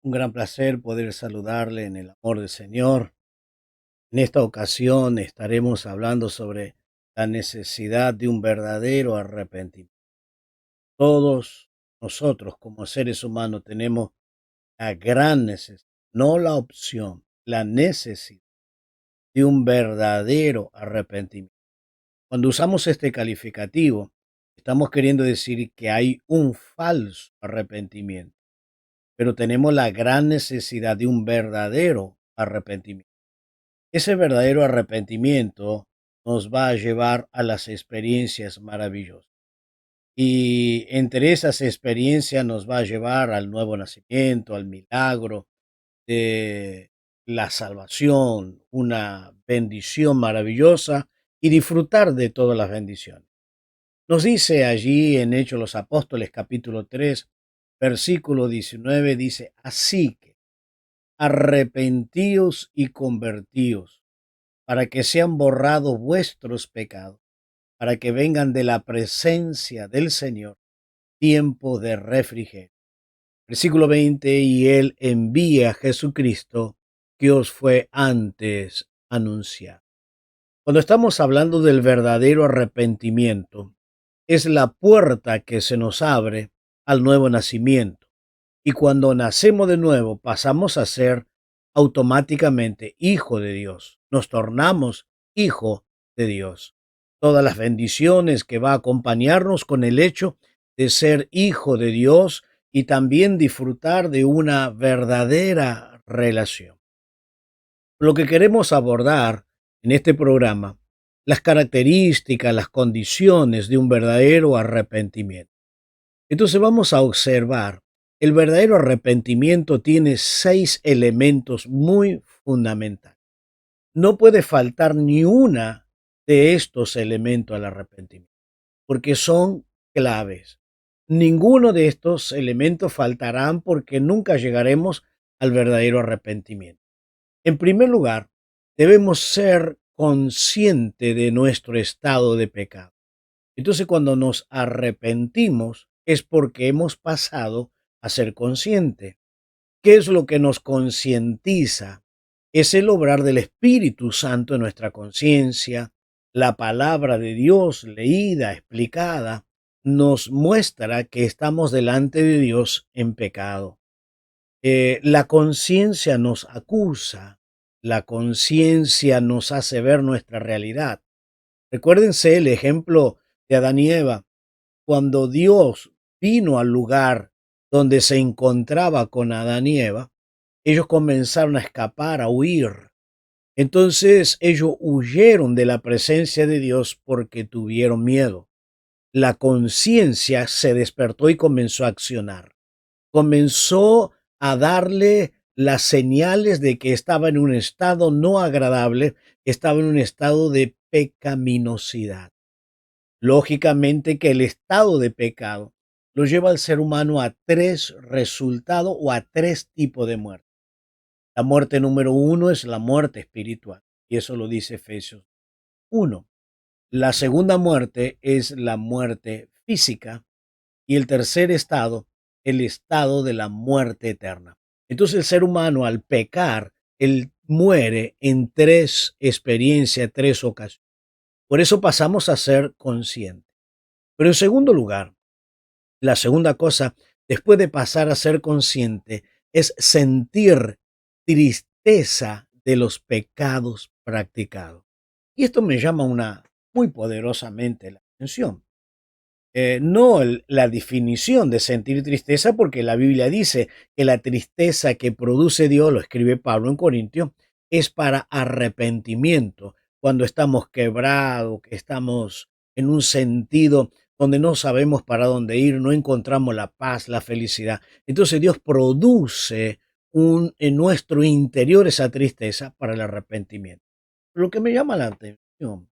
Un gran placer poder saludarle en el amor del Señor. En esta ocasión estaremos hablando sobre la necesidad de un verdadero arrepentimiento. Todos nosotros como seres humanos tenemos la gran necesidad, no la opción, la necesidad de un verdadero arrepentimiento. Cuando usamos este calificativo, estamos queriendo decir que hay un falso arrepentimiento, pero tenemos la gran necesidad de un verdadero arrepentimiento. Ese verdadero arrepentimiento nos va a llevar a las experiencias maravillosas. Y entre esas experiencias nos va a llevar al nuevo nacimiento, al milagro de la salvación, una bendición maravillosa y disfrutar de todas las bendiciones. Nos dice allí en Hechos de los Apóstoles capítulo 3, versículo 19, dice, así que arrepentíos y convertíos para que sean borrados vuestros pecados, para que vengan de la presencia del Señor tiempo de refrigerio. Versículo 20, y Él envía a Jesucristo que os fue antes anunciado. Cuando estamos hablando del verdadero arrepentimiento, es la puerta que se nos abre al nuevo nacimiento. Y cuando nacemos de nuevo, pasamos a ser automáticamente hijo de Dios. Nos tornamos hijo de Dios. Todas las bendiciones que va a acompañarnos con el hecho de ser hijo de Dios y también disfrutar de una verdadera relación. Lo que queremos abordar en este programa, las características, las condiciones de un verdadero arrepentimiento. Entonces vamos a observar, el verdadero arrepentimiento tiene 6 elementos muy fundamentales. No puede faltar ni una de estos elementos al arrepentimiento, porque son claves. Ninguno de estos elementos faltarán porque nunca llegaremos al verdadero arrepentimiento. En primer lugar, debemos ser conscientes de nuestro estado de pecado. Entonces, cuando nos arrepentimos es porque hemos pasado a ser consciente. ¿Qué es lo que nos concientiza? Es el obrar del Espíritu Santo en nuestra conciencia. La palabra de Dios leída, explicada, nos muestra que estamos delante de Dios en pecado. La conciencia nos acusa, la conciencia nos hace ver nuestra realidad. Recuérdense el ejemplo de Adán y Eva. Cuando Dios vino al lugar donde se encontraba con Adán y Eva, ellos comenzaron a escapar, a huir. Entonces ellos huyeron de la presencia de Dios porque tuvieron miedo. La conciencia se despertó y comenzó a accionar. Comenzó a darle las señales de que estaba en un estado no agradable, estaba en un estado de pecaminosidad. Lógicamente que el estado de pecado lo lleva al ser humano a 3 resultados o a 3 tipos de muerte. La muerte número 1 es la muerte espiritual, y eso lo dice Efesios 1. La segunda muerte es la muerte física, y el tercer estado, el estado de la muerte eterna. Entonces el ser humano al pecar, él muere en 3 experiencias, 3 ocasiones. Por eso pasamos a ser conscientes. Pero en segundo lugar, la segunda cosa, después de pasar a ser consciente, es sentir tristeza de los pecados practicados. Y esto me llama muy poderosamente la atención. No la definición de sentir tristeza, porque la Biblia dice que la tristeza que produce Dios, lo escribe Pablo en Corintios, es para arrepentimiento, cuando estamos quebrados, que estamos en un sentido donde no sabemos para dónde ir, no encontramos la paz, la felicidad. Entonces Dios produce en nuestro interior esa tristeza para el arrepentimiento. Lo que me llama la atención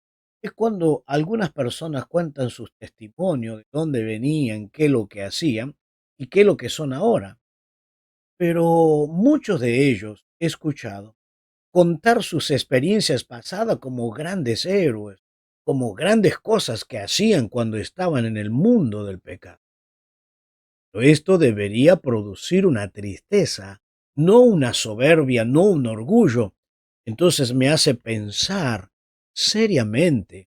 es cuando algunas personas cuentan sus testimonios de dónde venían, qué es lo que hacían y qué es lo que son ahora. Pero muchos de ellos he escuchado contar sus experiencias pasadas como grandes héroes, como grandes cosas que hacían cuando estaban en el mundo del pecado. Pero esto debería producir una tristeza no una soberbia, no un orgullo. Entonces me hace pensar seriamente,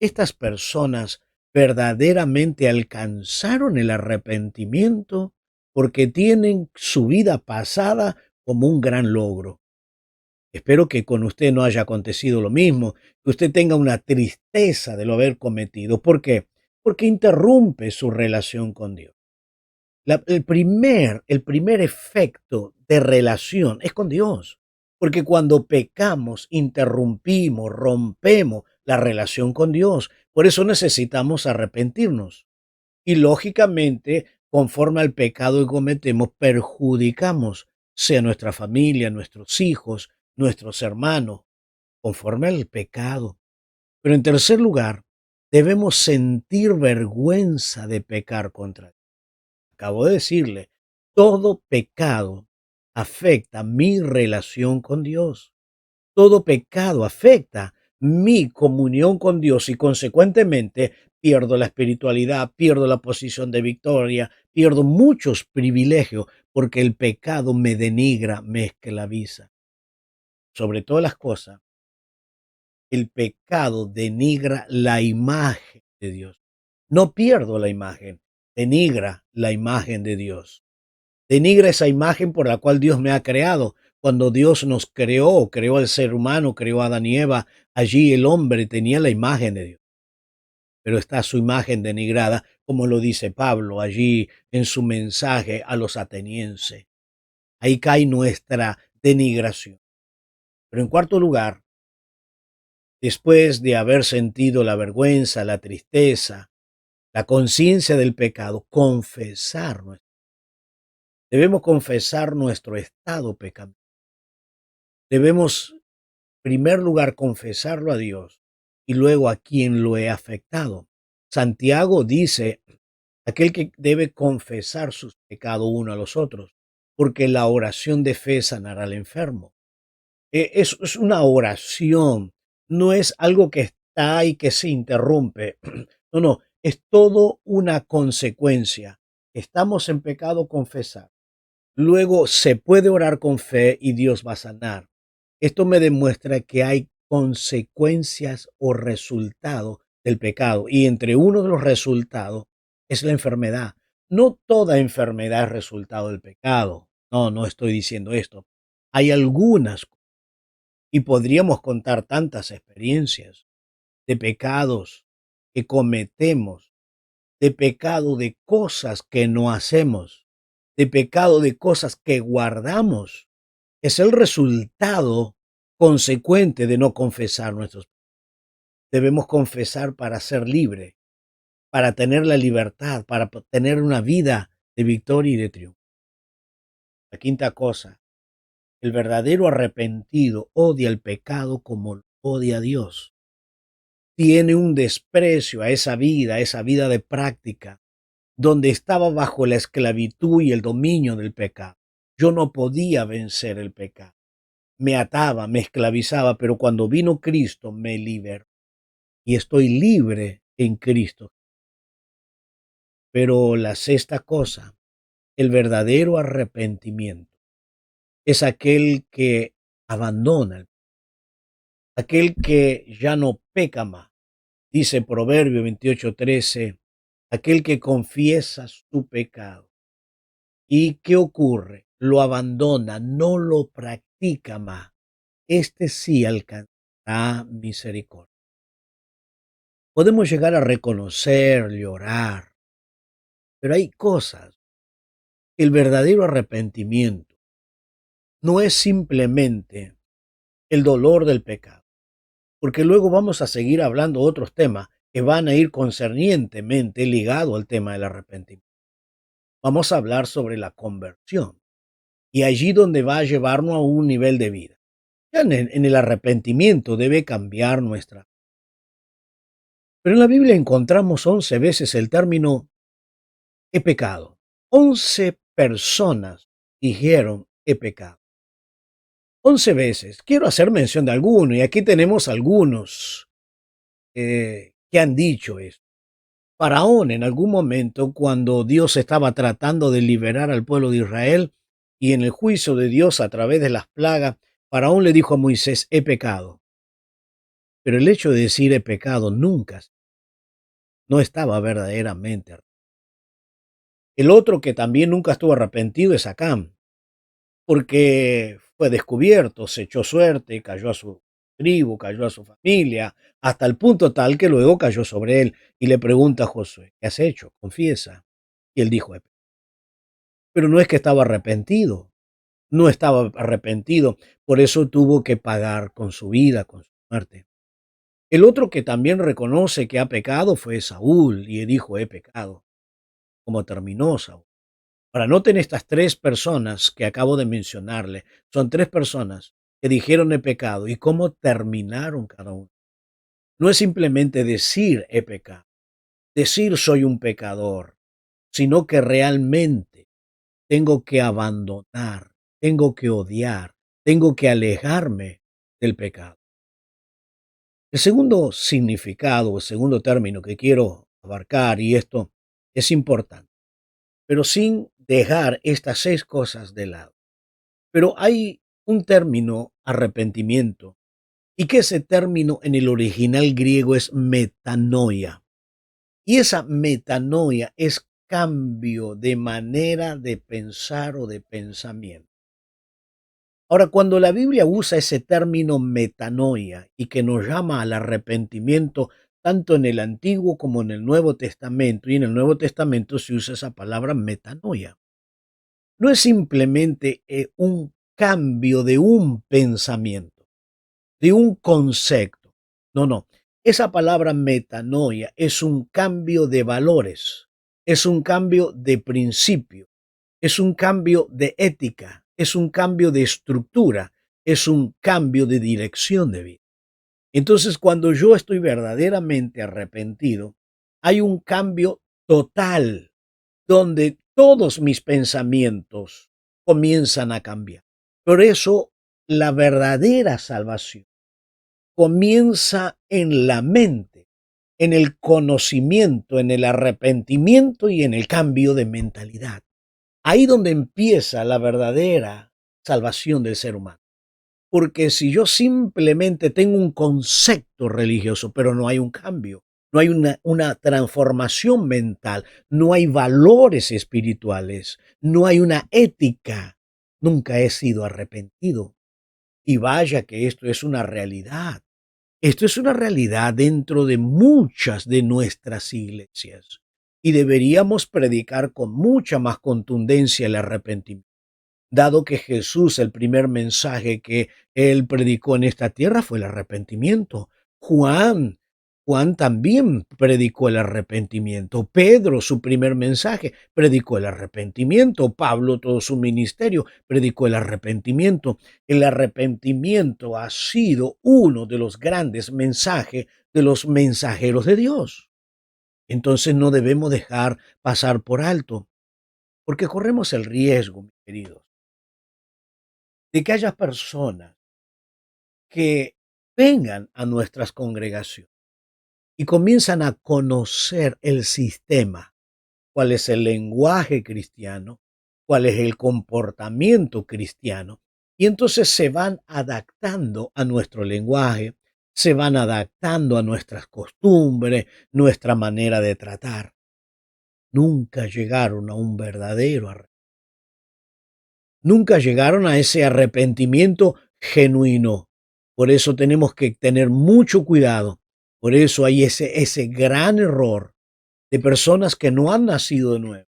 ¿estas personas verdaderamente alcanzaron el arrepentimiento porque tienen su vida pasada como un gran logro? Espero que con usted no haya acontecido lo mismo, que usted tenga una tristeza de lo haber cometido. ¿Por qué? Porque interrumpe su relación con Dios. El primer efecto de relación es con Dios, porque cuando pecamos, interrumpimos, rompemos la relación con Dios. Por eso necesitamos arrepentirnos. Y lógicamente, conforme al pecado que cometemos, perjudicamos, sea nuestra familia, nuestros hijos, nuestros hermanos, conforme al pecado. Pero en tercer lugar, debemos sentir vergüenza de pecar contra Dios. Acabo de decirle, todo pecado afecta mi relación con Dios. Todo pecado afecta mi comunión con Dios y consecuentemente pierdo la espiritualidad, pierdo la posición de victoria, pierdo muchos privilegios porque el pecado me denigra, me esclaviza. Sobre todas las cosas, el pecado denigra la imagen de Dios. No pierdo la imagen, denigra la imagen de Dios. Denigra esa imagen por la cual Dios me ha creado. Cuando Dios nos creó, creó al ser humano, creó a Adán y Eva, allí el hombre tenía la imagen de Dios, pero está su imagen denigrada, como lo dice Pablo allí en su mensaje a los atenienses. Ahí cae nuestra denigración. Pero en cuarto lugar, después de haber sentido la vergüenza, la tristeza, la conciencia del pecado, debemos confesar nuestro estado pecaminoso. Debemos, en primer lugar, confesarlo a Dios y luego a quien lo he afectado. Santiago dice, aquel que debe confesar sus pecados uno a los otros, porque la oración de fe sanará al enfermo. Es una oración, no es algo que está y que se interrumpe. No, no, es todo una consecuencia. Estamos en pecado, confesar. Luego se puede orar con fe y Dios va a sanar. Esto me demuestra que hay consecuencias o resultados del pecado y entre uno de los resultados es la enfermedad. No toda enfermedad es resultado del pecado. No, no estoy diciendo esto. Hay algunas y podríamos contar tantas experiencias de pecados que cometemos, de pecado de cosas que no hacemos, de pecado de cosas que guardamos. Es el resultado consecuente de no confesar nuestros pecados. Debemos confesar para ser libre, para tener la libertad, para tener una vida de victoria y de triunfo. La quinta cosa, el verdadero arrepentido odia el pecado como lo odia a Dios. Tiene un desprecio a esa vida de práctica, donde estaba bajo la esclavitud y el dominio del pecado. Yo no podía vencer el pecado. Me ataba, me esclavizaba, pero cuando vino Cristo me liberó y estoy libre en Cristo. Pero la sexta cosa, el verdadero arrepentimiento, es aquel que abandona, aquel que ya no peca más. Dice Proverbio 28:13, aquel que confiesa su pecado. ¿Y qué ocurre? Lo abandona, no lo practica más. Este sí alcanzará misericordia. Podemos llegar a reconocer, llorar, pero hay cosas. El verdadero arrepentimiento no es simplemente el dolor del pecado, porque luego vamos a seguir hablando otros temas que van a ir concernientemente ligados al tema del arrepentimiento. Vamos a hablar sobre la conversión y allí donde va a llevarnos a un nivel de vida. Ya en el arrepentimiento debe cambiar nuestra. Pero en la Biblia encontramos 11 veces el término he pecado. 11 personas dijeron he pecado. 11 veces. Quiero hacer mención de alguno y aquí tenemos algunos que han dicho esto. Faraón en algún momento cuando Dios estaba tratando de liberar al pueblo de Israel Y en el juicio de Dios a través de las plagas, Faraón le dijo a Moisés, he pecado. Pero el hecho de decir he pecado nunca no estaba verdaderamente. El otro que también nunca estuvo arrepentido es Acán, porque fue descubierto, se echó suerte, cayó a su tribu, cayó a su familia, hasta el punto tal que luego cayó sobre él y le pregunta a Josué, ¿qué has hecho? Confiesa. Y él dijo, pero no es que estaba arrepentido, no estaba arrepentido, por eso tuvo que pagar con su vida, con su muerte. El otro que también reconoce que ha pecado fue Saúl y dijo, he pecado. ¿Cómo terminó Saúl? Ahora, noten estas tres personas que acabo de mencionarle. Son tres personas que dijeron he pecado y cómo terminaron cada uno. No es simplemente decir he pecado, decir soy un pecador, sino que realmente tengo que abandonar, tengo que odiar, tengo que alejarme del pecado. El segundo significado, el segundo término que quiero abarcar, y esto es importante, pero sin dejar estas seis cosas de lado. Pero hay un término, arrepentimiento, y que ese término en el original griego es metanoia. Y esa metanoia es cambio de manera de pensar o de pensamiento. Ahora, cuando la Biblia usa ese término metanoia y que nos llama al arrepentimiento, tanto en el Antiguo como en el Nuevo Testamento, y en el Nuevo Testamento se usa esa palabra metanoia, no es simplemente un cambio de un pensamiento, de un concepto. No, no. Esa palabra metanoia es un cambio de valores, es un cambio de principio, es un cambio de ética, es un cambio de estructura, es un cambio de dirección de vida. Entonces, cuando yo estoy verdaderamente arrepentido, hay un cambio total donde todos mis pensamientos comienzan a cambiar. Por eso, la verdadera salvación comienza en la mente, en el conocimiento, en el arrepentimiento y en el cambio de mentalidad. Ahí donde empieza la verdadera salvación del ser humano. Porque si yo simplemente tengo un concepto religioso, pero no hay un cambio, no hay una transformación mental, no hay valores espirituales, no hay una ética, nunca he sido arrepentido. Y vaya que esto es una realidad. Esto es una realidad dentro de muchas de nuestras iglesias. Y deberíamos predicar con mucha más contundencia el arrepentimiento, dado que Jesús, el primer mensaje que él predicó en esta tierra fue el arrepentimiento. Juan también predicó el arrepentimiento. Pedro, su primer mensaje, predicó el arrepentimiento. Pablo, todo su ministerio, predicó el arrepentimiento. El arrepentimiento ha sido uno de los grandes mensajes de los mensajeros de Dios. Entonces no debemos dejar pasar por alto, porque corremos el riesgo, mis queridos, de que haya personas que vengan a nuestras congregaciones y comienzan a conocer el sistema, cuál es el lenguaje cristiano, cuál es el comportamiento cristiano, y entonces se van adaptando a nuestro lenguaje, se van adaptando a nuestras costumbres, nuestra manera de tratar. Nunca llegaron a un verdadero nunca llegaron a ese arrepentimiento genuino. Por eso tenemos que tener mucho cuidado. Por eso hay ese gran error de personas que no han nacido de nuevo.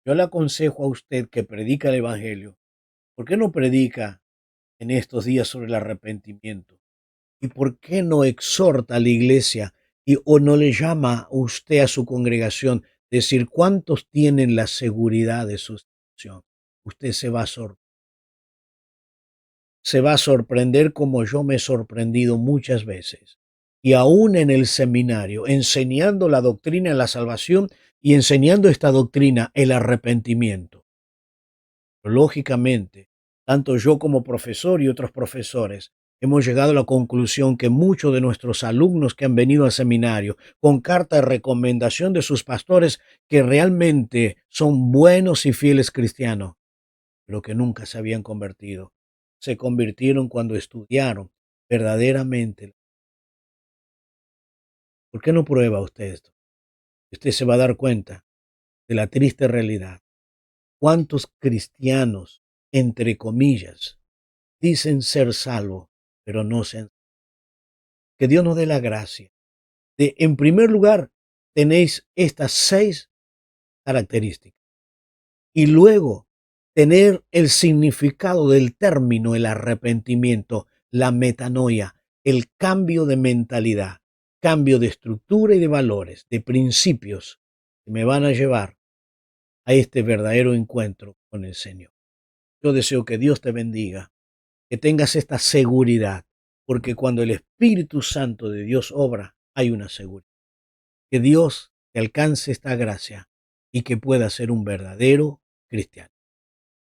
Yo le aconsejo a usted que predica el Evangelio. ¿Por qué no predica en estos días sobre el arrepentimiento? ¿Y por qué no exhorta a la iglesia o no le llama usted a su congregación decir cuántos tienen la seguridad de su salvación? Usted se va a sorprender como yo me he sorprendido muchas veces. Y aún en el seminario, enseñando la doctrina de la salvación y enseñando esta doctrina, el arrepentimiento. Lógicamente, tanto yo como profesor y otros profesores hemos llegado a la conclusión que muchos de nuestros alumnos que han venido al seminario con carta de recomendación de sus pastores que realmente son buenos y fieles cristianos, pero que nunca se habían convertido. Se convirtieron cuando estudiaron verdaderamente. ¿Por qué no prueba usted esto? Usted se va a dar cuenta de la triste realidad. ¿Cuántos cristianos, entre comillas, dicen ser salvos, pero no sean? Que Dios nos dé la gracia de, en primer lugar, tenéis estas 6 características. Y luego, tener el significado del término, el arrepentimiento, la metanoia, el cambio de mentalidad, cambio de estructura y de valores, de principios que me van a llevar a este verdadero encuentro con el Señor. Yo deseo que Dios te bendiga, que tengas esta seguridad, porque cuando el Espíritu Santo de Dios obra, hay una seguridad. Que Dios te alcance esta gracia y que puedas ser un verdadero cristiano.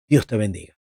Dios te bendiga.